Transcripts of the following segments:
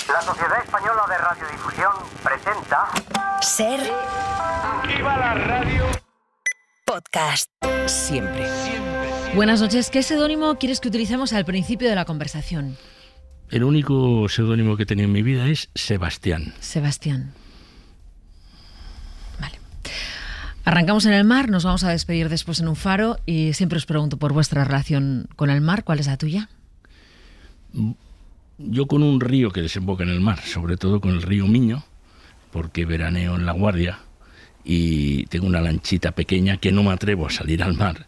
La Sociedad Española de Radiodifusión presenta... Ser... ¡Viva la radio! Podcast. Siempre. Buenas noches. ¿Qué seudónimo quieres que utilicemos al principio de la conversación? El único seudónimo que he tenido en mi vida es Sebastián. Sebastián. Vale. Arrancamos en el mar, nos vamos a despedir después en un faro y siempre os pregunto por vuestra relación con el mar. ¿Cuál es la tuya? Yo con un río que desemboca en el mar, sobre todo con el río Miño, porque veraneo en La Guardia y tengo una lanchita pequeña que no me atrevo a salir al mar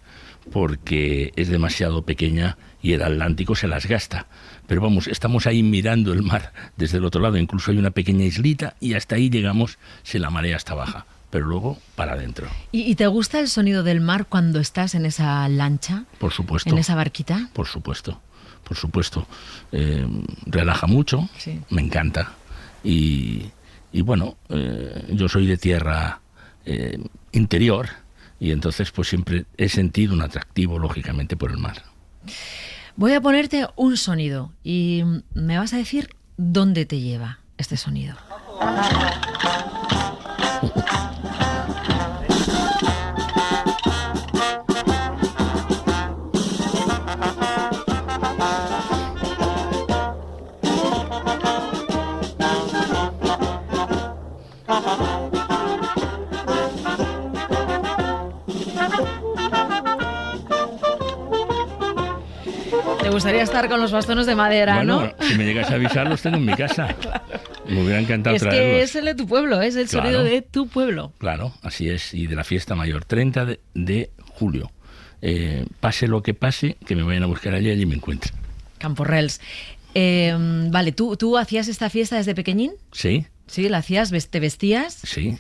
porque es demasiado pequeña y el Atlántico se las gasta. Pero vamos, estamos ahí mirando el mar desde el otro lado, incluso hay una pequeña islita y hasta ahí llegamos si la marea está baja, pero luego para adentro. ¿Y te gusta el sonido del mar cuando estás en esa lancha? Por supuesto. ¿En esa barquita? Por supuesto. Por supuesto, relaja mucho, sí. Me encanta. Y bueno, yo soy de tierra interior y entonces pues siempre he sentido un atractivo, lógicamente, por el mar. Voy a ponerte un sonido y me vas a decir dónde te lleva este sonido. Te gustaría estar con los bastones de madera, bueno, ¿no? Si me llegas a avisar, los tengo en mi casa. Claro. Me hubiera encantado traerlos. Es que es el de tu pueblo, es el sonido de tu pueblo. Claro, así es. Y de la fiesta mayor, 30 de julio. Pase lo que pase, que me vayan a buscar allí me encuentren. Camporrels. Vale, ¿tú hacías esta fiesta desde pequeñín? Sí. ¿Sí? ¿La hacías? ¿Te vestías? Sí.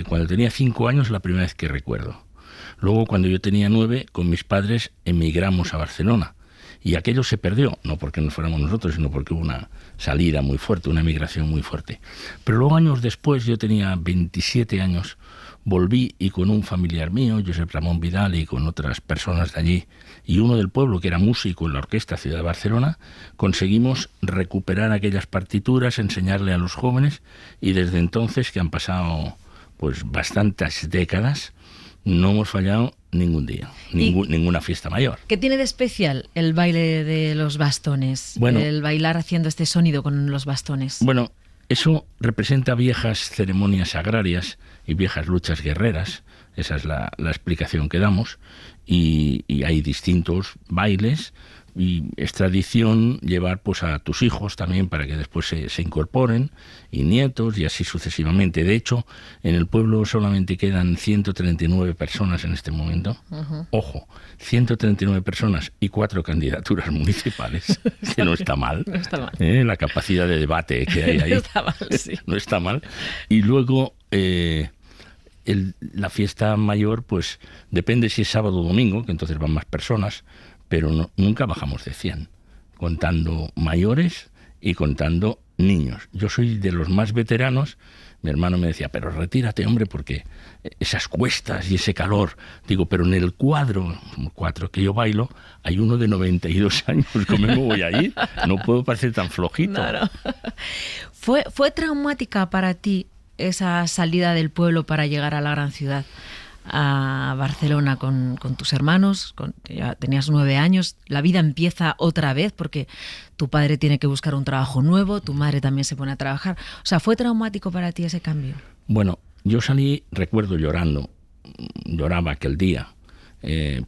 Cuando tenía 5 años, la primera vez que recuerdo. Luego, cuando yo tenía 9, con mis padres emigramos a Barcelona. Y aquello se perdió, no porque no fuéramos nosotros, sino porque hubo una salida muy fuerte, una emigración muy fuerte. Pero luego, años después, yo tenía 27 años, volví y con un familiar mío, Josep Ramón Vidal, y con otras personas de allí, y uno del pueblo que era músico en la Orquesta Ciudad de Barcelona, conseguimos recuperar aquellas partituras, enseñarle a los jóvenes, y desde entonces, que han pasado pues bastantes décadas, no hemos fallado ningún día, ninguna fiesta mayor. ¿Qué tiene de especial el baile de los bastones? Bueno, el bailar haciendo este sonido con los bastones. Bueno, eso representa viejas ceremonias agrarias y viejas luchas guerreras. Esa es la explicación que damos. Y hay distintos bailes y es tradición llevar pues a tus hijos también para que después se incorporen, y nietos, y así sucesivamente. De hecho, en el pueblo solamente quedan 139 personas en este momento. Uh-huh. Ojo, 139 personas y 4 candidaturas municipales, que no está mal. No está mal. La capacidad de debate que hay ahí. No está mal, sí. No está mal. Y luego... la fiesta mayor, pues depende si es sábado o domingo, que entonces van más personas, pero nunca bajamos de 100, contando mayores y contando niños. Yo soy de los más veteranos. Mi hermano me decía, pero retírate, hombre, porque esas cuestas y ese calor. Digo, pero en el cuadro que yo bailo, hay uno de 92 años. ¿Cómo me voy a ir? No puedo parecer tan flojito. No. ¿Fue traumática para ti esa salida del pueblo para llegar a la gran ciudad, a Barcelona con tus hermanos? Ya tenías 9 años, la vida empieza otra vez porque tu padre tiene que buscar un trabajo nuevo, tu madre también se pone a trabajar. O sea, ¿fue traumático para ti ese cambio? Bueno, yo salí, recuerdo llorando, lloraba aquel día,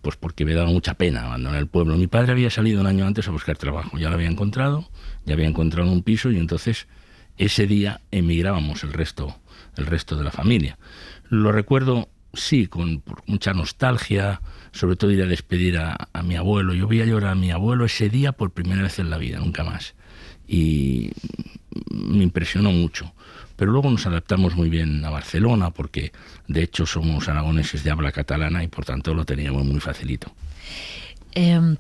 pues porque me daba mucha pena abandonar el pueblo. Mi padre había salido un año antes a buscar trabajo, ya lo había encontrado un piso y entonces ese día emigrábamos el resto de la familia. Lo recuerdo, sí, con mucha nostalgia, sobre todo ir a despedir a mi abuelo. Yo vi a llorar a mi abuelo ese día por primera vez en la vida, nunca más. Y me impresionó mucho. Pero luego nos adaptamos muy bien a Barcelona, porque de hecho somos aragoneses de habla catalana y por tanto lo teníamos muy facilito.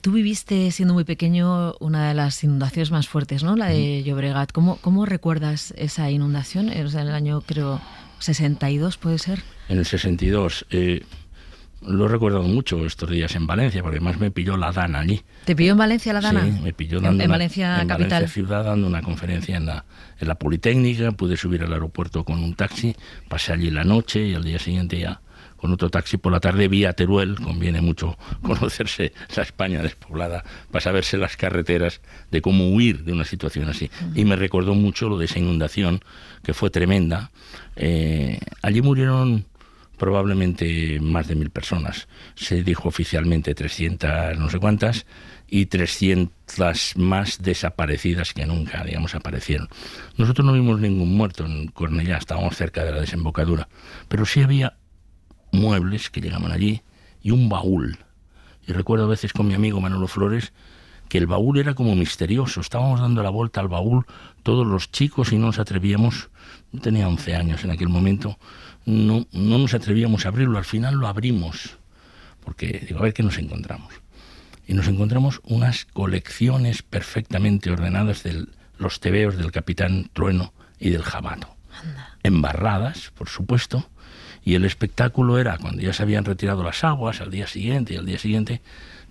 Tú viviste, siendo muy pequeño, una de las inundaciones más fuertes, ¿no? La de Llobregat. ¿Cómo recuerdas esa inundación? O sea, en el año, creo, 62, ¿puede ser? En el 62. Lo he recordado mucho estos días en Valencia, porque además me pilló la Dana allí. ¿Te pilló en Valencia la Dana? Sí, me pilló dando en Valencia capital. Valencia ciudad, dando una conferencia en la Politécnica. Pude subir al aeropuerto con un taxi, pasé allí la noche y al día siguiente ya con otro taxi por la tarde vía Teruel. Conviene mucho conocerse la España despoblada para saberse las carreteras de cómo huir de una situación así. Y me recordó mucho lo de esa inundación, que fue tremenda. Allí murieron probablemente más de 1.000 personas. Se dijo oficialmente 300 no sé cuántas, y 300 más desaparecidas que nunca, digamos, aparecieron. Nosotros no vimos ningún muerto en Cornellá, estábamos cerca de la desembocadura, pero sí había muebles que llegaban allí y un baúl. Y recuerdo a veces con mi amigo Manolo Flores que el baúl era como misterioso. Estábamos dando la vuelta al baúl todos los chicos y no nos atrevíamos. Yo tenía 11 años en aquel momento. No nos atrevíamos a abrirlo. Al final lo abrimos porque digo, a ver qué nos encontramos. Y nos encontramos unas colecciones perfectamente ordenadas de los tebeos del Capitán Trueno y del Jabato. Embarradas, por supuesto. Y el espectáculo era, cuando ya se habían retirado las aguas, al día siguiente,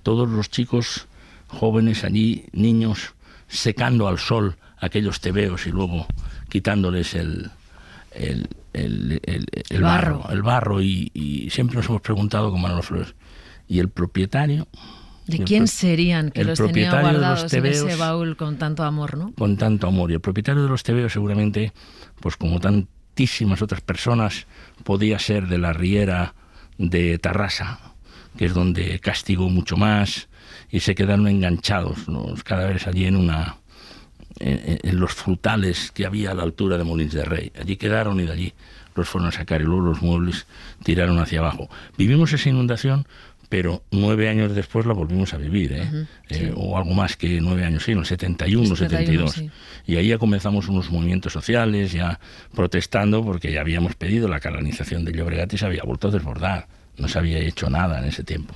todos los chicos jóvenes allí, niños, secando al sol aquellos tebeos y luego quitándoles el barro. Y siempre nos hemos preguntado con Manolo Flores, ¿y el propietario? ¿De quién serían que los tenía guardados tebeos, en ese baúl con tanto amor, no? Con tanto amor. Y el propietario de los tebeos seguramente, pues como tantísimas otras personas, podía ser de la riera de Tarrasa, que es donde castigó mucho más, y se quedaron enganchados los cadáveres allí en los frutales que había a la altura de Molins de Rey. Allí quedaron y de allí los fueron a sacar y luego los muebles tiraron hacia abajo. Vivimos esa inundación, pero 9 años después la volvimos a vivir, sí. O algo más que 9 años, sí, en el 71, 72. Sí. Y ahí ya comenzamos unos movimientos sociales, ya protestando, porque ya habíamos pedido la canalización de Llobregat y se había vuelto a desbordar. No se había hecho nada en ese tiempo.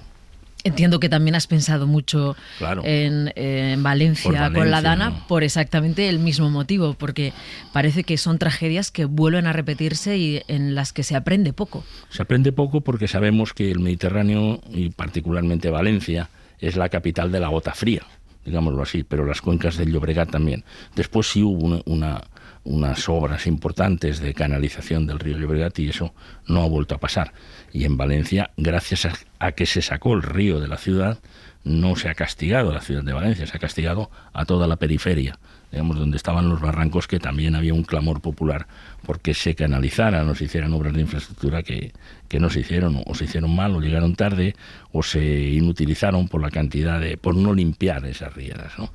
Entiendo que también has pensado mucho en Valencia con la Dana, ¿no? Por exactamente el mismo motivo, porque parece que son tragedias que vuelven a repetirse y en las que se aprende poco. Se aprende poco porque sabemos que el Mediterráneo, y particularmente Valencia, es la capital de la gota fría, digámoslo así, pero las cuencas del Llobregat también. Después sí hubo unas obras importantes de canalización del río Llobregat y eso no ha vuelto a pasar. Y en Valencia, gracias a que se sacó el río de la ciudad, no se ha castigado a la ciudad de Valencia, se ha castigado a toda la periferia, digamos, donde estaban los barrancos, que también había un clamor popular porque se canalizaran o se hicieran obras de infraestructura que no se hicieron, o se hicieron mal, o llegaron tarde, o se inutilizaron por la cantidad por no limpiar esas rieras, ¿no?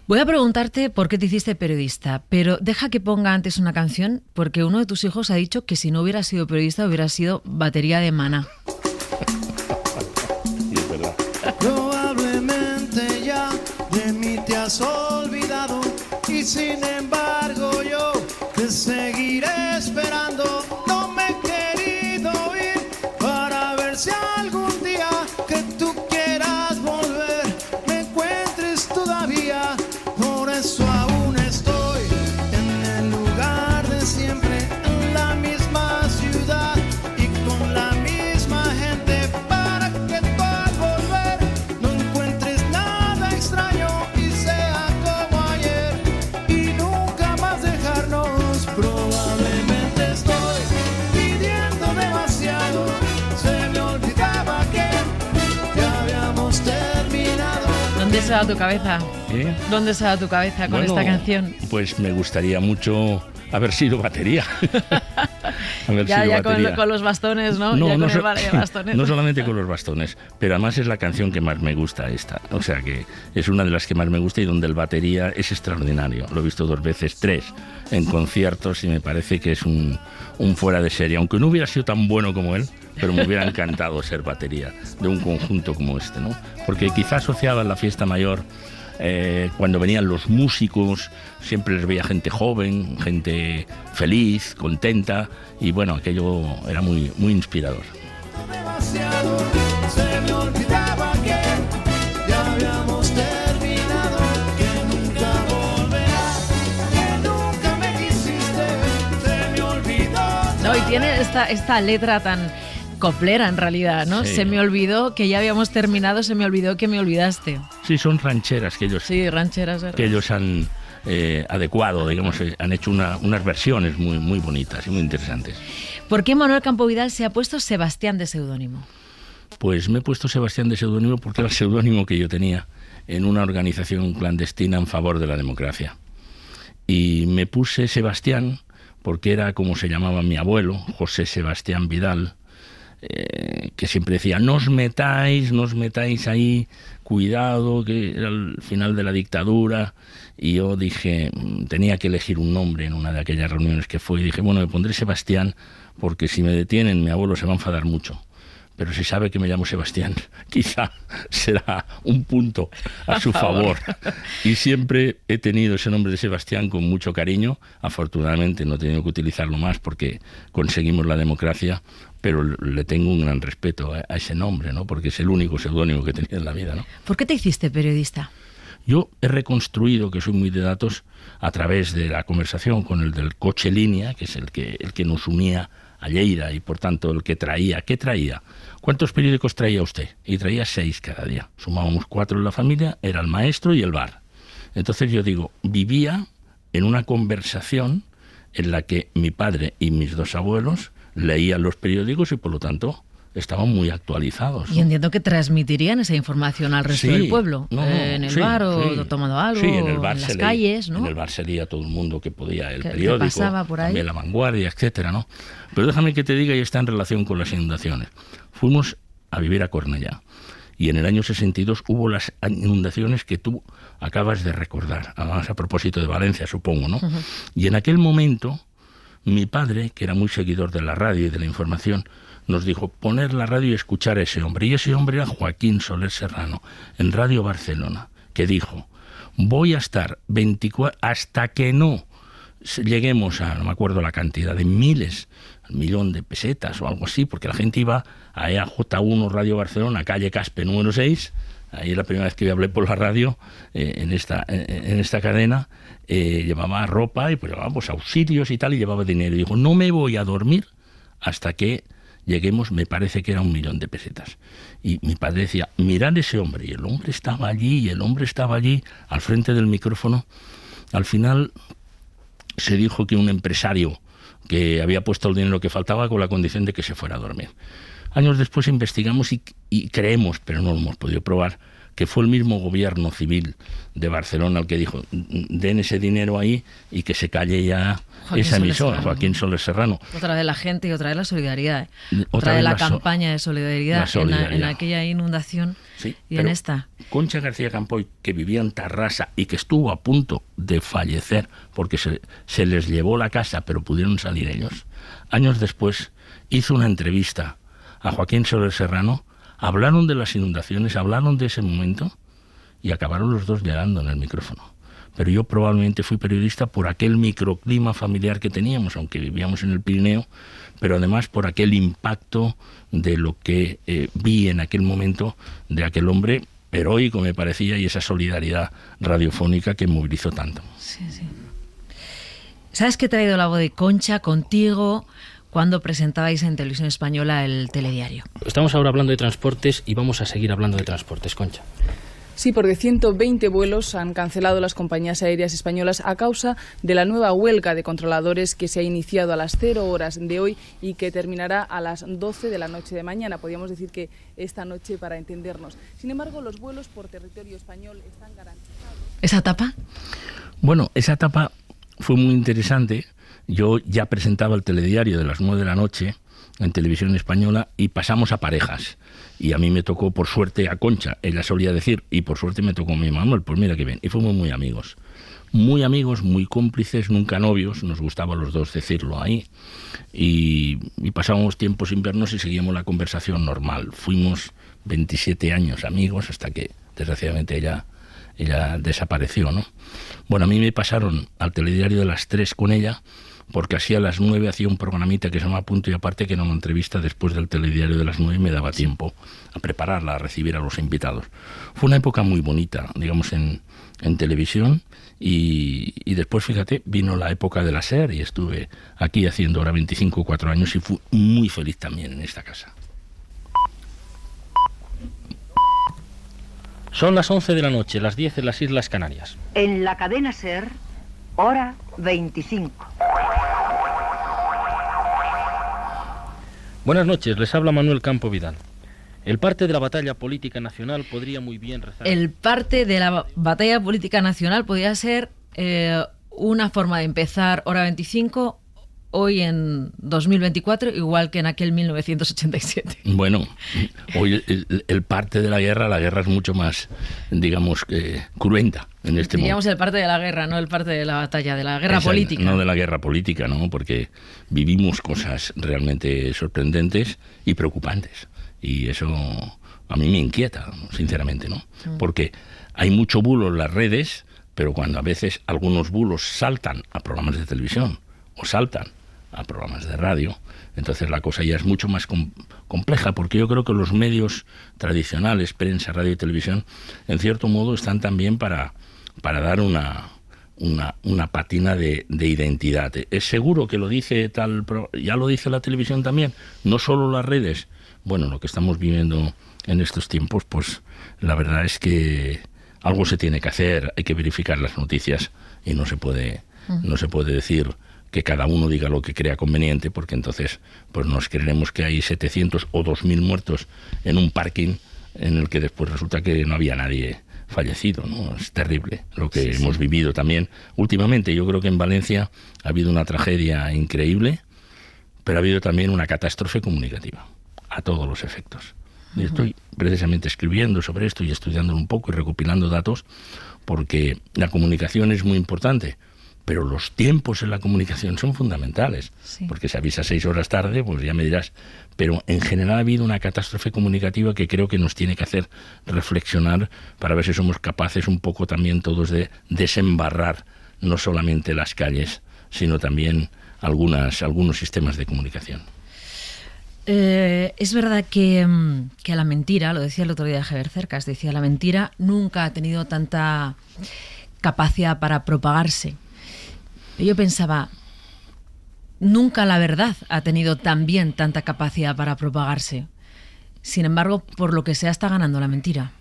Voy a preguntarte por qué te hiciste periodista, pero deja que ponga antes una canción, porque uno de tus hijos ha dicho que si no hubieras sido periodista hubiera sido batería de Maná. Sí, es verdad. Probablemente ya de mí te has olvidado y sin embargo yo te seguiré esperando. No me he querido ir para ver si algún día que tú quieras volver me encuentres todavía. Por eso aún estoy en el lugar de siempre, en la misma ciudad y con la misma gente, para que tú al volver no encuentres nada extraño y sea como ayer y nunca más dejarnos. Probablemente estoy pidiendo demasiado, se me olvidaba que ya habíamos terminado. ¿Dónde se va tu cabeza? ¿Eh? ¿Dónde se va tu cabeza con esta canción? Pues me gustaría mucho haber sido batería. Con los bastones, ¿no? No, ya no, con el vale de bastones. No solamente con los bastones, pero además es la canción que más me gusta esta. O sea que es una de las que más me gusta y donde el batería es extraordinario. Lo he visto 2 veces, 3 en conciertos y me parece que es un fuera de serie. Aunque no hubiera sido tan bueno como él, pero me hubiera encantado ser batería de un conjunto como este, ¿no? Porque quizá asociaba en la fiesta mayor, cuando venían los músicos, siempre les veía gente joven, gente feliz, contenta, y bueno, aquello era muy, muy inspirador. Demasiado, se me olvidaba que ya habíamos terminado, que nunca volverás, que nunca me quisiste, se me olvidó. No, y tiene esta letra tan coplera en realidad, ¿no? Sí. Se me olvidó que ya habíamos terminado, se me olvidó que me olvidaste. Sí, son rancheras que ellos, Sí, rancheras. ¿Verdad? que ellos han adecuado, digamos, han hecho unas versiones muy, muy bonitas y muy interesantes. ¿Por qué Manuel Campo Vidal se ha puesto Sebastián de seudónimo? Pues me he puesto Sebastián de seudónimo porque era el seudónimo que yo tenía en una organización clandestina en favor de la democracia. Y me puse Sebastián porque era como se llamaba mi abuelo, José Sebastián Vidal, que siempre decía, no os metáis ahí, cuidado, que era el final de la dictadura. Y yo dije, tenía que elegir un nombre en una de aquellas reuniones que fue, y dije, bueno, me pondré Sebastián, porque si me detienen mi abuelo se va a enfadar mucho. Pero si sabe que me llamo Sebastián, quizá será un punto a su favor. Y siempre he tenido ese nombre de Sebastián con mucho cariño. Afortunadamente no he tenido que utilizarlo más porque conseguimos la democracia, pero le tengo un gran respeto a ese nombre, ¿no? Porque es el único seudónimo que he tenido en la vida, ¿no? ¿Por qué te hiciste periodista? Yo he reconstruido, que soy muy de datos, a través de la conversación con el del coche línea, que es el que nos unía a Lleida y por tanto el que traía. ¿Qué traía? ¿Cuántos periódicos traía usted? Y traía 6 cada día. Sumábamos 4 en la familia, era el maestro y el bar. Entonces yo digo, vivía en una conversación en la que mi padre y mis 2 abuelos leían los periódicos y por lo tanto estaban muy actualizados, ¿no? Y entiendo que transmitirían esa información al resto del pueblo, en el bar o tomando algo, sí, en el bar en las calles, ¿no? En el bar se leía todo el mundo que podía el que periódico, pasaba por ahí. también La Vanguardia, etcétera, ¿no? Pero déjame que te diga, y está en relación con las inundaciones. Fuimos a vivir a Cornellá y en el año 62 hubo las inundaciones que tú acabas de recordar, además a propósito de Valencia, supongo, ¿no? Uh-huh. Y en aquel momento mi padre, que era muy seguidor de la radio y de la información, nos dijo poner la radio y escuchar a ese hombre. Y ese hombre era Joaquín Soler Serrano, en Radio Barcelona, que dijo, voy a estar 24, hasta que no lleguemos a, no me acuerdo la cantidad, de miles, 1 millón de pesetas o algo así, porque la gente iba a EAJ1 Radio Barcelona, calle Caspe número 6, ahí es la primera vez que hablé por la radio, en esta cadena, llevaba ropa y pues llevaba pues, auxilios y tal, y llevaba dinero. Y dijo, no me voy a dormir hasta que lleguemos, me parece que era 1 millón de pesetas. Y mi padre decía, mirad ese hombre, y el hombre estaba allí, al frente del micrófono. Al final se dijo que un empresario que había puesto el dinero que faltaba con la condición de que se fuera a dormir. Años después investigamos y creemos, pero no lo hemos podido probar, que fue el mismo gobierno civil de Barcelona el que dijo, den ese dinero ahí y que se calle ya esa emisora, Joaquín Soler Serrano. Otra de la gente y otra de la solidaridad. Otra de la campaña de solidaridad, en aquella inundación, sí, y en esta. Concha García Campoy, que vivía en Tarrasa y que estuvo a punto de fallecer porque se les llevó la casa, pero pudieron salir ellos, años después hizo una entrevista a Joaquín Soler Serrano. Hablaron de las inundaciones, hablaron de ese momento y acabaron los dos llorando en el micrófono. Pero yo probablemente fui periodista por aquel microclima familiar que teníamos, aunque vivíamos en el Pirineo, pero además por aquel impacto de lo que vi en aquel momento de aquel hombre heroico, me parecía, y esa solidaridad radiofónica que movilizó tanto. Sí, sí. ¿Sabes que he traído la voz de Concha contigo cuando presentabais en Televisión Española el telediario? Estamos ahora hablando de transportes y vamos a seguir hablando de transportes, Concha. Sí, porque 120 vuelos han cancelado las compañías aéreas españolas a causa de la nueva huelga de controladores que se ha iniciado a las 0 horas de hoy y que terminará a las 12 de la noche de mañana. Podríamos decir que esta noche, para entendernos. Sin embargo, los vuelos por territorio español están garantizados. ¿Esa etapa? Bueno, esa etapa fue muy interesante. Yo ya presentaba el telediario de las 9 de la noche en Televisión Española y pasamos a parejas. Y a mí me tocó, por suerte, a Concha. Ella solía decir, y por suerte me tocó a mi Manuel, pues mira que bien. Y fuimos muy amigos, muy cómplices, nunca novios. Nos gustaba a los dos decirlo ahí. Y pasábamos tiempo sin vernos y seguíamos la conversación normal. Fuimos 27 años amigos hasta que, desgraciadamente, ella desapareció, ¿no? Bueno, a mí me pasaron al telediario de las 3 con ella, porque así a las 9 hacía un programita que se llama Punto y Aparte, que era una entrevista después del telediario de las 9 y me daba tiempo a prepararla, a recibir a los invitados. Fue una época muy bonita, digamos, en televisión, y después, fíjate, vino la época de la SER y estuve aquí haciendo ahora 4 años y fui muy feliz también en esta casa. Son las 11 de la noche, las 10 en las Islas Canarias. En la cadena SER, hora 25. Buenas noches, les habla Manuel Campo Vidal. El parte de la batalla política nacional podría muy bien rezar... El parte de la batalla política nacional podría ser una forma de empezar hora 25 hoy en 2024, igual que en aquel 1987. Bueno, hoy el parte de la guerra es mucho más, digamos, cruenta en este momento. Digamos el parte de la guerra, no el parte de la batalla, de la guerra política. No de la guerra política, ¿no? Porque vivimos cosas realmente sorprendentes y preocupantes. Y eso a mí me inquieta, sinceramente, ¿no? Porque hay mucho bulo en las redes, pero cuando a veces algunos bulos saltan a programas de televisión o saltan a programas de radio, entonces la cosa ya es mucho más compleja, porque yo creo que los medios tradicionales, prensa, radio y televisión, en cierto modo están también para dar una patina de identidad. Es seguro que lo dice ya lo dice la televisión también, no solo las redes. Bueno, lo que estamos viviendo en estos tiempos, pues la verdad es que algo se tiene que hacer, hay que verificar las noticias y no se puede decir que cada uno diga lo que crea conveniente, porque entonces pues nos creeremos que hay 700 o 2.000 muertos en un parking en el que después resulta que no había nadie fallecido, ¿no? Es terrible lo que hemos vivido también últimamente. Yo creo que en Valencia ha habido una tragedia increíble, pero ha habido también una catástrofe comunicativa, a todos los efectos. Y estoy precisamente escribiendo sobre esto y estudiando un poco y recopilando datos, porque la comunicación es muy importante, pero los tiempos en la comunicación son fundamentales, porque si avisa 6 horas tarde, pues ya me dirás, pero en general ha habido una catástrofe comunicativa que creo que nos tiene que hacer reflexionar para ver si somos capaces un poco también todos de desembarrar no solamente las calles, sino también algunos sistemas de comunicación. Es verdad que la mentira, lo decía el otro día Javier Cercas, decía, la mentira nunca ha tenido tanta capacidad para propagarse. Yo pensaba, nunca la verdad ha tenido también tanta capacidad para propagarse. Sin embargo, por lo que sea, está ganando la mentira.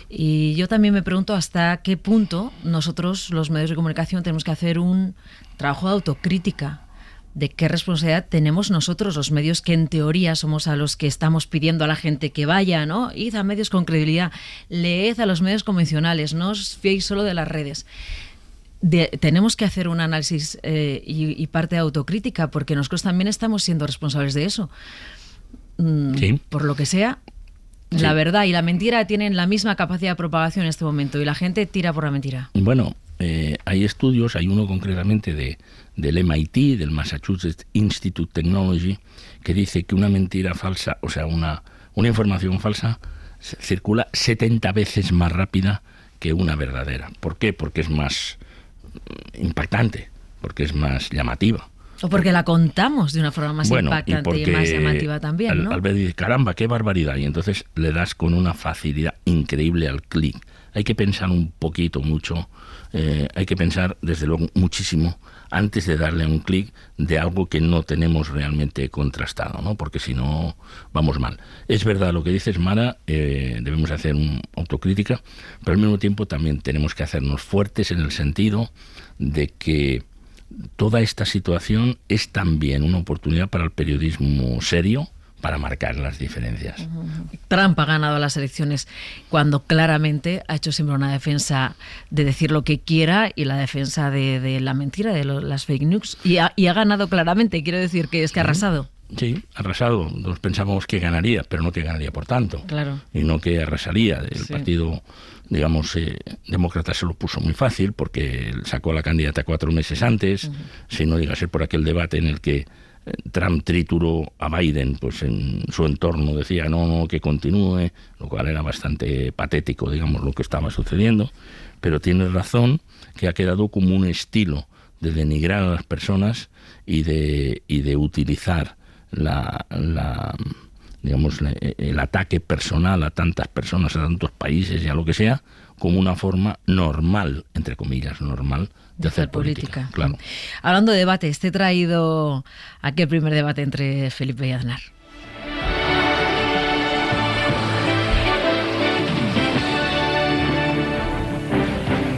Y yo también me pregunto hasta qué punto nosotros, los medios de comunicación, tenemos que hacer un trabajo de autocrítica. ¿De qué responsabilidad tenemos nosotros, los medios, que en teoría somos a los que estamos pidiendo a la gente que vaya, ¿no? Id a medios con credibilidad, leed a los medios convencionales, no os fiéis solo de las redes. Tenemos que hacer un análisis y parte de autocrítica, porque nosotros también estamos siendo responsables de eso. Por lo que sea, la verdad y la mentira tienen la misma capacidad de propagación en este momento y la gente tira por la mentira. Bueno, hay estudios, hay uno concretamente del MIT, del Massachusetts Institute of Technology, que dice que una mentira falsa, o sea, una información falsa, circula 70 veces más rápida que una verdadera. ¿Por qué? Porque es más impactante, porque es más llamativa. O porque la contamos de una forma más impactante y más llamativa también, ¿no? Al ver, caramba, qué barbaridad, y entonces le das con una facilidad increíble al clic. Hay que pensar un poquito, mucho, hay que pensar desde luego muchísimo antes de darle un clic de algo que no tenemos realmente contrastado, ¿no? Porque si no, vamos mal. Es verdad lo que dices, Mara, debemos hacer una autocrítica, pero al mismo tiempo también tenemos que hacernos fuertes en el sentido de que toda esta situación es también una oportunidad para el periodismo serio, para marcar las diferencias. Trump ha ganado las elecciones cuando claramente ha hecho siempre una defensa de decir lo que quiera y la defensa de la mentira, de las fake news. Y ha ganado claramente, quiero decir que ha arrasado. Sí, arrasado. Nos pensábamos que ganaría, pero no que ganaría por tanto. Claro. Y no que arrasaría. El partido, digamos, demócrata se lo puso muy fácil porque sacó a la candidata 4 meses antes, si no llegase por aquel debate en el que Trump trituró a Biden, pues en su entorno decía no, que continúe, lo cual era bastante patético, digamos, lo que estaba sucediendo. Pero tienes razón que ha quedado como un estilo de denigrar a las personas y de utilizar el ataque personal a tantas personas, a tantos países y a lo que sea, como una forma normal, entre comillas, normal, de hacer política. Claro. Hablando de debates, te he traído aquel primer debate entre Felipe y Aznar.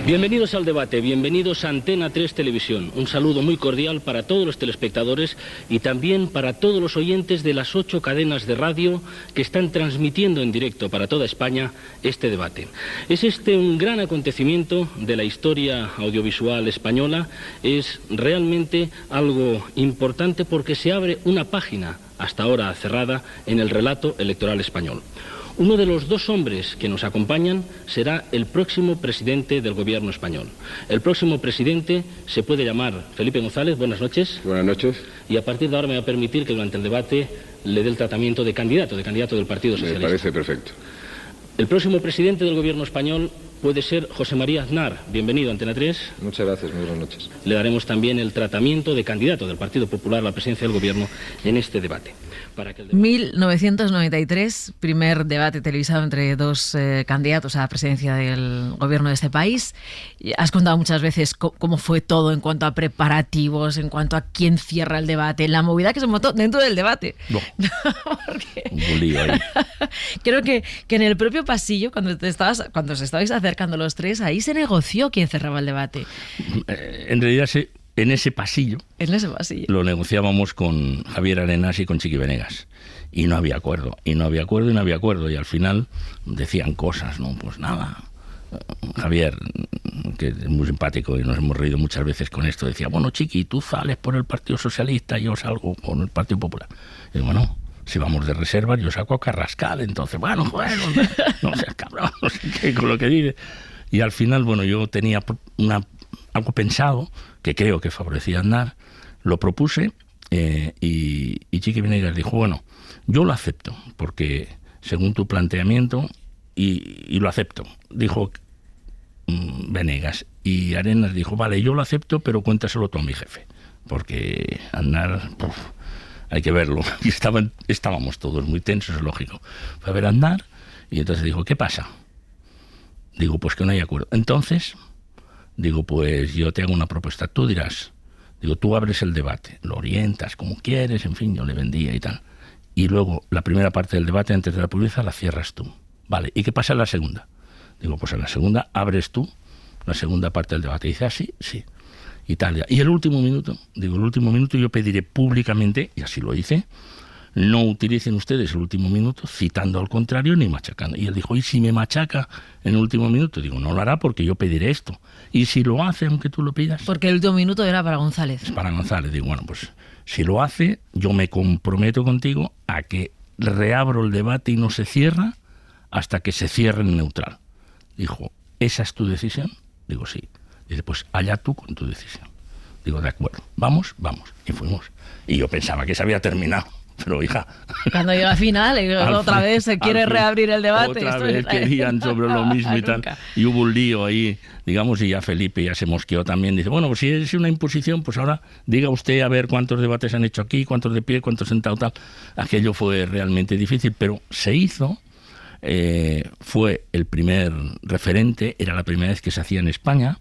Bienvenidos al debate, bienvenidos a Antena 3 Televisión. Un saludo muy cordial para todos los telespectadores y también para todos los oyentes de las 8 cadenas de radio que están transmitiendo en directo para toda España este debate. Es un gran acontecimiento de la historia audiovisual española, es realmente algo importante porque se abre una página hasta ahora cerrada en el relato electoral español. Uno de los 2 hombres que nos acompañan será el próximo presidente del gobierno español. El próximo presidente se puede llamar Felipe González. Buenas noches. Buenas noches. Y a partir de ahora me va a permitir que durante el debate le dé el tratamiento de candidato del Partido Socialista. Me parece perfecto. El próximo presidente del gobierno español puede ser José María Aznar. Bienvenido a Antena 3. Muchas gracias, muy buenas noches. Le daremos también el tratamiento de candidato del Partido Popular a la presidencia del gobierno en este debate. 1993, primer debate televisado entre 2 candidatos a la presidencia del gobierno de este país. Has contado muchas veces cómo fue todo en cuanto a preparativos, en cuanto a quién cierra el debate, la movida que se montó dentro del debate. No. Un lío ahí. Creo que en el propio pasillo, cuando os estabais acercando los 3, ahí se negoció quién cerraba el debate. En realidad en ese pasillo lo negociábamos con Javier Arenas y con Chiqui Venegas. Y no había acuerdo, y al final decían cosas, ¿no? Pues nada. Javier, que es muy simpático y nos hemos reído muchas veces con esto, decía, bueno, Chiqui, tú sales por el Partido Socialista y yo salgo por el Partido Popular. Y bueno, si vamos de reservas, yo saco a Carrascal, entonces, bueno, no seas cabrón, no sé qué, con lo que dice. Y al final, bueno, yo tenía algo pensado, que creo que favorecía a Aznar, lo propuse y Chiqui Venegas dijo, bueno, yo lo acepto, porque según tu planteamiento, y lo acepto, dijo Venegas, y Arenas dijo, vale, yo lo acepto, pero cuéntaselo tú a mi jefe, porque Aznar, hay que verlo, y estábamos todos muy tensos, es lógico. Fue a ver a Aznar, y entonces dijo, ¿qué pasa? Digo, pues que no hay acuerdo. Entonces, digo, pues yo te hago una propuesta. Tú dirás, digo, tú abres el debate, lo orientas como quieres, en fin, yo le vendía y tal. Y luego, la primera parte del debate, antes de la publicidad, la cierras tú. Vale, ¿y qué pasa en la segunda? Digo, pues en la segunda abres tú la segunda parte del debate. Y dice, sí. Italia. Y el último minuto yo pediré públicamente, y así lo hice, no utilicen ustedes el último minuto citando al contrario ni machacando. Y él dijo, ¿y si me machaca en el último minuto? Digo, no lo hará porque yo pediré esto. ¿Y si lo hace aunque tú lo pidas? Porque el último minuto era para González. Es para González. Digo, bueno, pues si lo hace, yo me comprometo contigo a que reabro el debate y no se cierra hasta que se cierre en neutral. Dijo, ¿esa es tu decisión? Digo, sí. Dice, pues allá tú con tu decisión. Digo, de acuerdo, vamos. Y fuimos. Y yo pensaba que se había terminado. Pero hija, cuando llega al final, otra vez se quiere reabrir el debate. Otra vez querían sobre lo mismo y tal. Y hubo un lío ahí, digamos, y ya Felipe ya se mosqueó también. Dice, bueno, pues si es una imposición, pues ahora diga usted a ver cuántos debates han hecho aquí, cuántos de pie, cuántos sentados, tal. Aquello fue realmente difícil, pero se hizo. Fue el primer referente, era la primera vez que se hacía en España.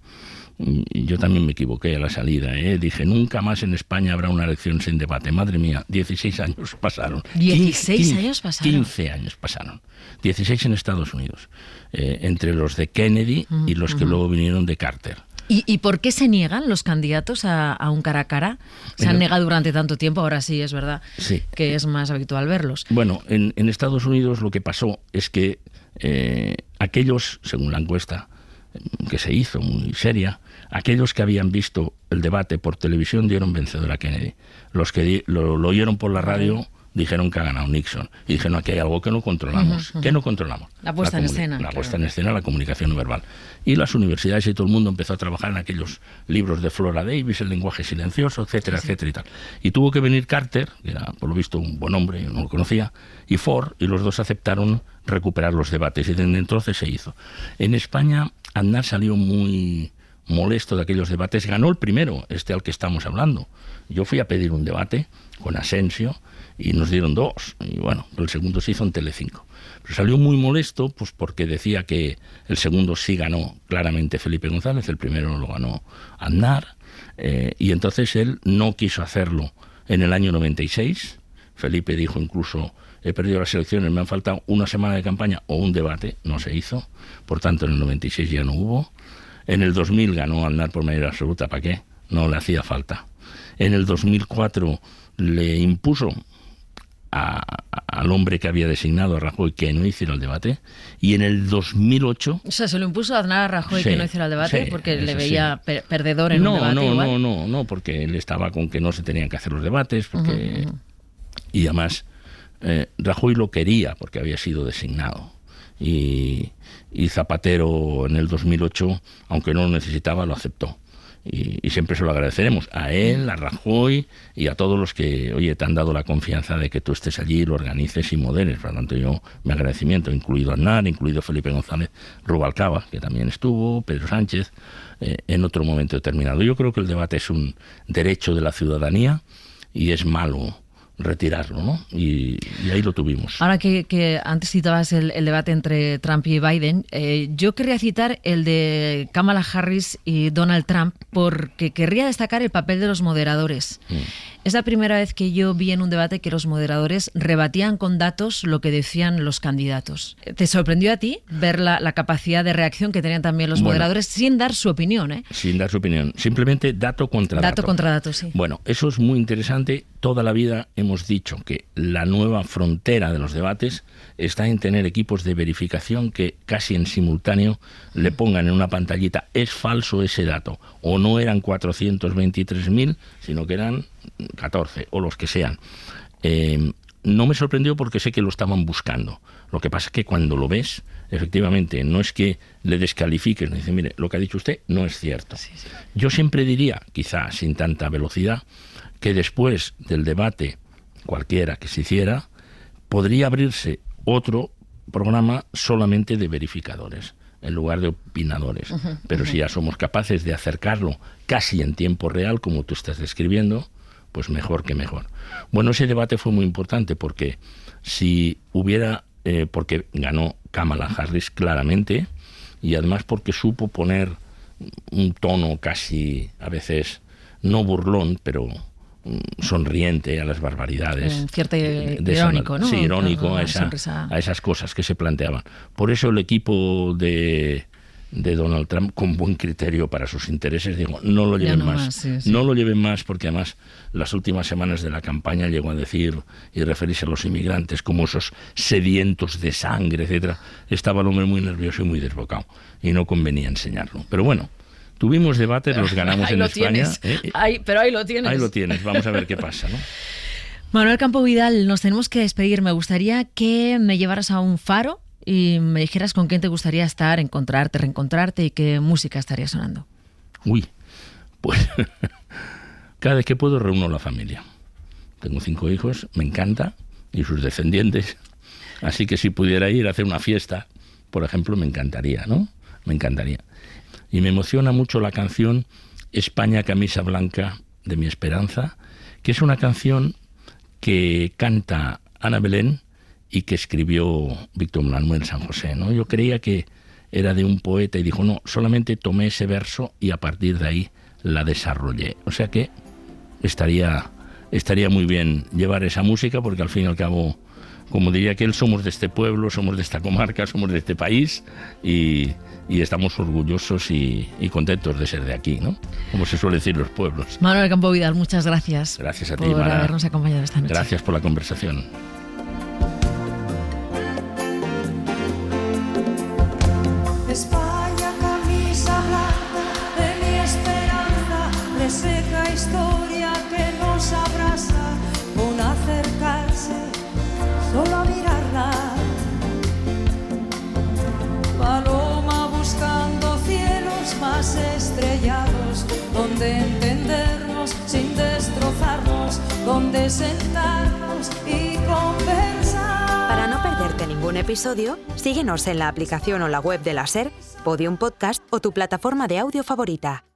Yo también me equivoqué a la salida, dije, nunca más en España habrá una elección sin debate. Madre mía, 16 años pasaron. 16 años pasaron. 15 años pasaron. 16 en Estados Unidos, entre los de Kennedy y los que luego vinieron de Carter. ¿Y por qué se niegan los candidatos a un cara a cara? Se han negado durante tanto tiempo, ahora sí es verdad que es más habitual verlos. Bueno, en Estados Unidos lo que pasó es que aquellos, según la encuesta que se hizo muy seria, aquellos que habían visto el debate por televisión dieron vencedor a Kennedy. Los que lo oyeron por la radio dijeron que ha ganado Nixon. Y dijeron, aquí hay algo que no controlamos. ¿Qué no controlamos? La puesta en escena. La puesta en escena, la comunicación no verbal. Y las universidades y todo el mundo empezó a trabajar en aquellos libros de Flora Davis, el lenguaje silencioso, etcétera, etcétera y tal. Y tuvo que venir Carter, que era por lo visto un buen hombre, yo no lo conocía, y Ford, y los dos aceptaron recuperar los debates. Y desde entonces se hizo. En España, Aznar salió muy molesto de aquellos debates. Ganó el primero, al que estamos hablando. Yo fui a pedir un debate con Asensio y nos dieron 2. Y bueno, el segundo se hizo en Telecinco. Pero salió muy molesto pues porque decía que el segundo sí ganó claramente Felipe González, el primero lo ganó Aznar. Y entonces él no quiso hacerlo en el año 96. Felipe dijo incluso, he perdido las elecciones, me han faltado una semana de campaña o un debate. No se hizo. Por tanto, en el 96 ya no hubo. En el 2000 ganó Aznar por mayoría absoluta. ¿Para qué? No le hacía falta. En el 2004 le impuso al hombre que había designado, a Rajoy, que no hiciera el debate, y en el 2008... O sea, se lo impuso a Aznar a Rajoy sí, que no hiciera el debate sí, porque le sí. veía perdedor en un debate. No, porque él estaba con que no se tenían que hacer los debates, porque y además Rajoy lo quería porque había sido designado. Y Zapatero en el 2008, aunque no lo necesitaba, lo aceptó. Y siempre se lo agradeceremos a él, a Rajoy y a todos los que, oye, te han dado la confianza de que tú estés allí, lo organices y moderes. Por lo tanto, yo, mi agradecimiento, incluido Aznar, incluido Felipe González Rubalcaba, que también estuvo, Pedro Sánchez, en otro momento determinado. Yo creo que el debate es un derecho de la ciudadanía y es malo retirarlo, ¿no? Y ahí lo tuvimos. Ahora que antes citabas el debate entre Trump y Biden, yo querría citar el de Kamala Harris y Donald Trump porque querría destacar el papel de los moderadores. Es la primera vez que yo vi en un debate que los moderadores rebatían con datos lo que decían los candidatos. ¿Te sorprendió a ti ver la capacidad de reacción que tenían también los moderadores sin dar su opinión? Sin dar su opinión, simplemente dato contra dato. Dato contra dato, sí. Bueno, eso es muy interesante. Toda la vida hemos dicho que la nueva frontera de los debates está en tener equipos de verificación que casi en simultáneo le pongan en una pantallita es falso ese dato, o no eran 423.000, sino que eran 14 o los que sean. No me sorprendió porque sé que lo estaban buscando. Lo que pasa es que cuando lo ves, efectivamente, no es que le descalifiques, no dice, mire, lo que ha dicho usted no es cierto. Sí. Yo siempre diría, quizá sin tanta velocidad, que después del debate, cualquiera que se hiciera, podría abrirse otro programa solamente de verificadores, en lugar de opinadores. Pero si ya somos capaces de acercarlo casi en tiempo real, como tú estás describiendo, pues mejor que mejor. Bueno, ese debate fue muy importante porque si hubiera... porque ganó Kamala Harris claramente, y además porque supo poner un tono casi, a veces, no burlón, pero sonriente a las barbaridades. Cierto irónico, ¿no? Sí, irónico a esas cosas que se planteaban. Por eso el equipo de Donald Trump, con buen criterio para sus intereses, digo, no lo lleven más. No lo lleven más, porque además las últimas semanas de la campaña llegó a decir y referirse a los inmigrantes como esos sedientos de sangre, etcétera. Estaba el hombre muy nervioso y muy desbocado y no convenía enseñarlo. Pero bueno, tuvimos debates, los ganamos en España. Pero ahí lo tienes. Ahí lo tienes, vamos a ver qué pasa, ¿no? Manuel Campo Vidal, nos tenemos que despedir. Me gustaría que me llevaras a un faro y me dijeras con quién te gustaría estar, encontrarte, reencontrarte y qué música estaría sonando. Uy, pues cada vez que puedo reúno a la familia. Tengo 5 hijos, me encanta, y sus descendientes. Así que si pudiera ir a hacer una fiesta, por ejemplo, me encantaría, ¿no? Me encantaría. Y me emociona mucho la canción España camisa blanca de mi esperanza, que es una canción que canta Ana Belén y que escribió Víctor Manuel San José, ¿no? Yo creía que era de un poeta y dijo, no, solamente tomé ese verso y a partir de ahí la desarrollé. O sea que estaría muy bien llevar esa música, porque al fin y al cabo, como diría aquel, somos de este pueblo, somos de esta comarca, somos de este país y estamos orgullosos y contentos de ser de aquí, ¿no? Como se suele decir los pueblos. Manuel Campo Vidal, muchas gracias. Gracias a ti, por Mara, habernos acompañado esta noche. Gracias por la conversación. España, camisa blanca de mi esperanza, reseca historia que nos abraza, con acercarse solo a mirarla. Paloma buscando cielos más estrellados, donde entendernos sin destrozarnos, donde sentarnos y conversar. Para no perderte ningún episodio, síguenos en la aplicación o la web de la SER, Podium Podcast o tu plataforma de audio favorita.